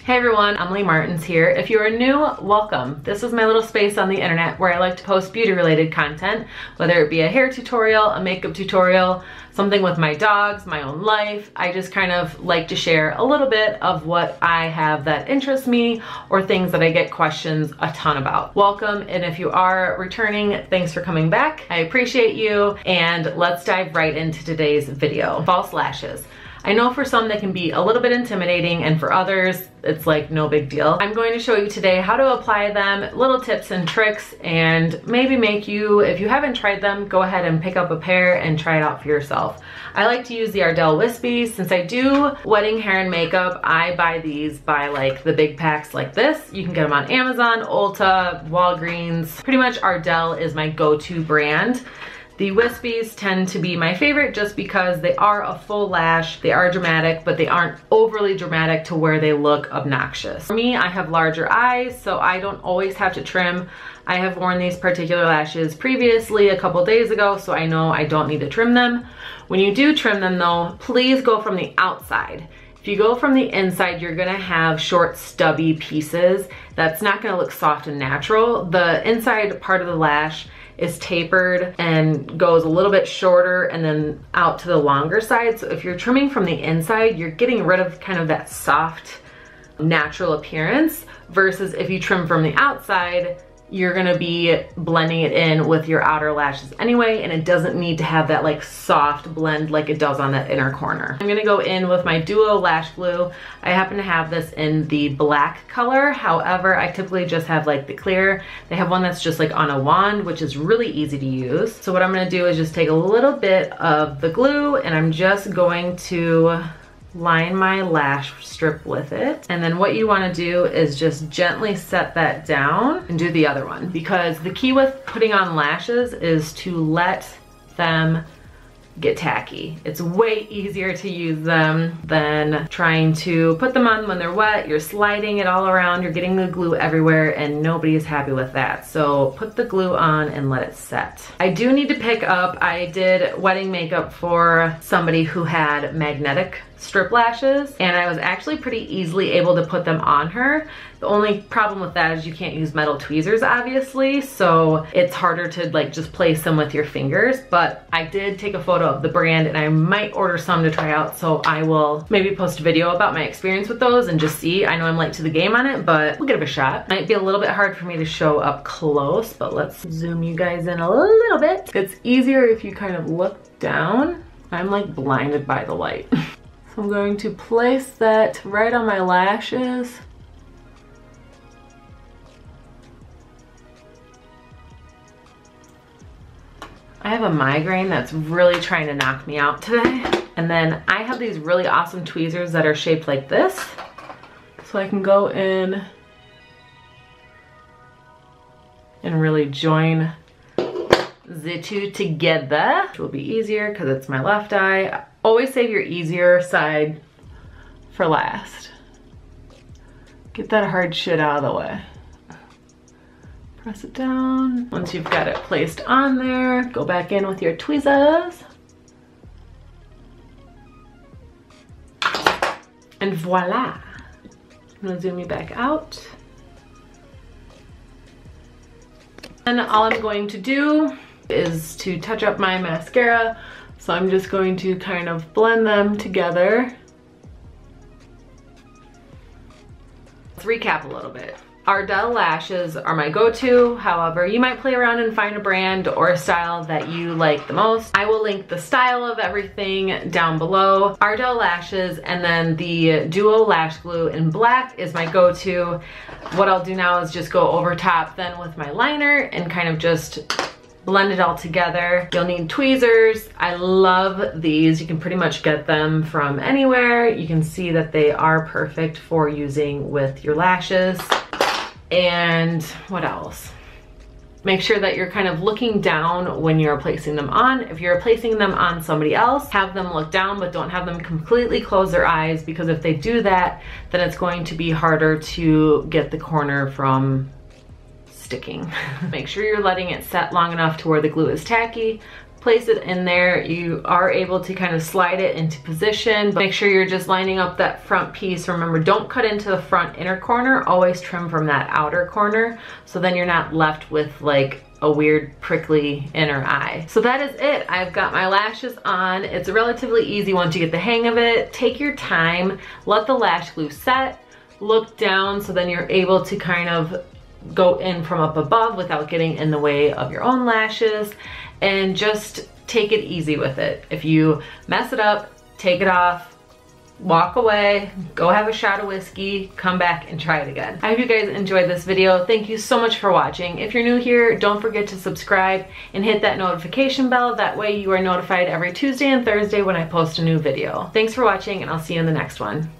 Hey everyone, Emily Martins here. If you are new, welcome. This is my little space on the internet where I like to post beauty related content, whether it be a hair tutorial, a makeup tutorial, something with my dogs, my own life. I just kind of like to share a little bit of what I have that interests me or things that I get questions a ton about. Welcome, and if you are returning, thanks for coming back. I appreciate you, and let's dive right into today's video. False lashes. I know for some they can be a little bit intimidating, and for others it's like no big deal. I'm going to show you today how to apply them, little tips and tricks, and maybe make you, if you haven't tried them, go ahead and pick up a pair and try it out for yourself. I like to use the Ardell Wispies. Since I do wedding hair and makeup, I buy these by like the big packs like this. You can get them on Amazon, Ulta, Walgreens. Pretty much Ardell is my go-to brand. The Wispies tend to be my favorite just because they are a full lash, they are dramatic, but they aren't overly dramatic to where they look obnoxious. For me, I have larger eyes, so I don't always have to trim. I have worn these particular lashes previously a couple days ago, so I know I don't need to trim them. When you do trim them though, please go from the outside. If you go from the inside, you're gonna have short, stubby pieces. That's not gonna look soft and natural. The inside part of the lash is tapered and goes a little bit shorter and then out to the longer side. So if you're trimming from the inside, you're getting rid of kind of that soft, natural appearance, versus if you trim from the outside, you're gonna be blending it in with your outer lashes anyway, and it doesn't need to have that like soft blend like it does on that inner corner. I'm gonna go in with my Duo Lash Glue. I happen to have this in the black color. However, I typically just have like the clear. They have one that's just like on a wand, which is really easy to use. So what I'm gonna do is just take a little bit of the glue, and I'm just going to line my lash strip with it. And then what you want to do is just gently set that down and do the other one, because the key with putting on lashes is to let them get tacky. It's way easier to use them than trying to put them on when they're wet. You're sliding it all around, you're getting the glue everywhere, and nobody is happy with that. So put the glue on and let it set. I do need to pick up, I did wedding makeup for somebody who had magnetic strip lashes, and I was actually pretty easily able to put them on her. The only problem with that is you can't use metal tweezers, obviously, so it's harder to like just place them with your fingers. But I did take a photo of the brand, and I might order some to try out, so I will maybe post a video about my experience with those and just see. I know I'm late to the game on it, but we'll give it a shot. Might be a little bit hard for me to show up close, but let's zoom you guys in a little bit. It's easier if you kind of look down. I'm like blinded by the light. So I'm going to place that right on my lashes. I have a migraine that's really trying to knock me out today. And then I have these really awesome tweezers that are shaped like this. So I can go in and really join the two together, which will be easier because it's my left eye. Always save your easier side for last. Get that hard shit out of the way. Press it down. Once you've got it placed on there, go back in with your tweezers. And voila. I'm gonna zoom you back out. And all I'm going to do is to touch up my mascara. So I'm just going to kind of blend them together. Let's recap a little bit. Ardell lashes are my go-to. However, you might play around and find a brand or a style that you like the most. I will link the style of everything down below. Ardell lashes, and then the Duo Lash Glue in black is my go-to. What I'll do now is just go over top then with my liner and kind of just blend it all together. You'll need tweezers. I love these. You can pretty much get them from anywhere. You can see that they are perfect for using with your lashes. And what else? Make sure that you're kind of looking down when you're placing them on. If you're placing them on somebody else, have them look down, but don't have them completely close their eyes, because if they do that, then it's going to be harder to get the corner from sticking. Make sure you're letting it set long enough to where the glue is tacky. place it in there. You are able to kind of slide it into position, but make sure you're just lining up that front piece. Remember, don't cut into the front inner corner, always trim from that outer corner, so then you're not left with like a weird prickly inner eye. So that is it. I've got my lashes on. It's relatively easy once you get the hang of it. Take your time, let the lash glue set, look down so then you're able to kind of go in from up above without getting in the way of your own lashes, and just take it easy with it. If you mess it up, take it off, walk away, go have a shot of whiskey, come back and try it again. I hope you guys enjoyed this video. Thank you so much for watching. If you're new here, don't forget to subscribe and hit that notification bell. That way you are notified every Tuesday and Thursday when I post a new video. Thanks for watching, and I'll see you in the next one.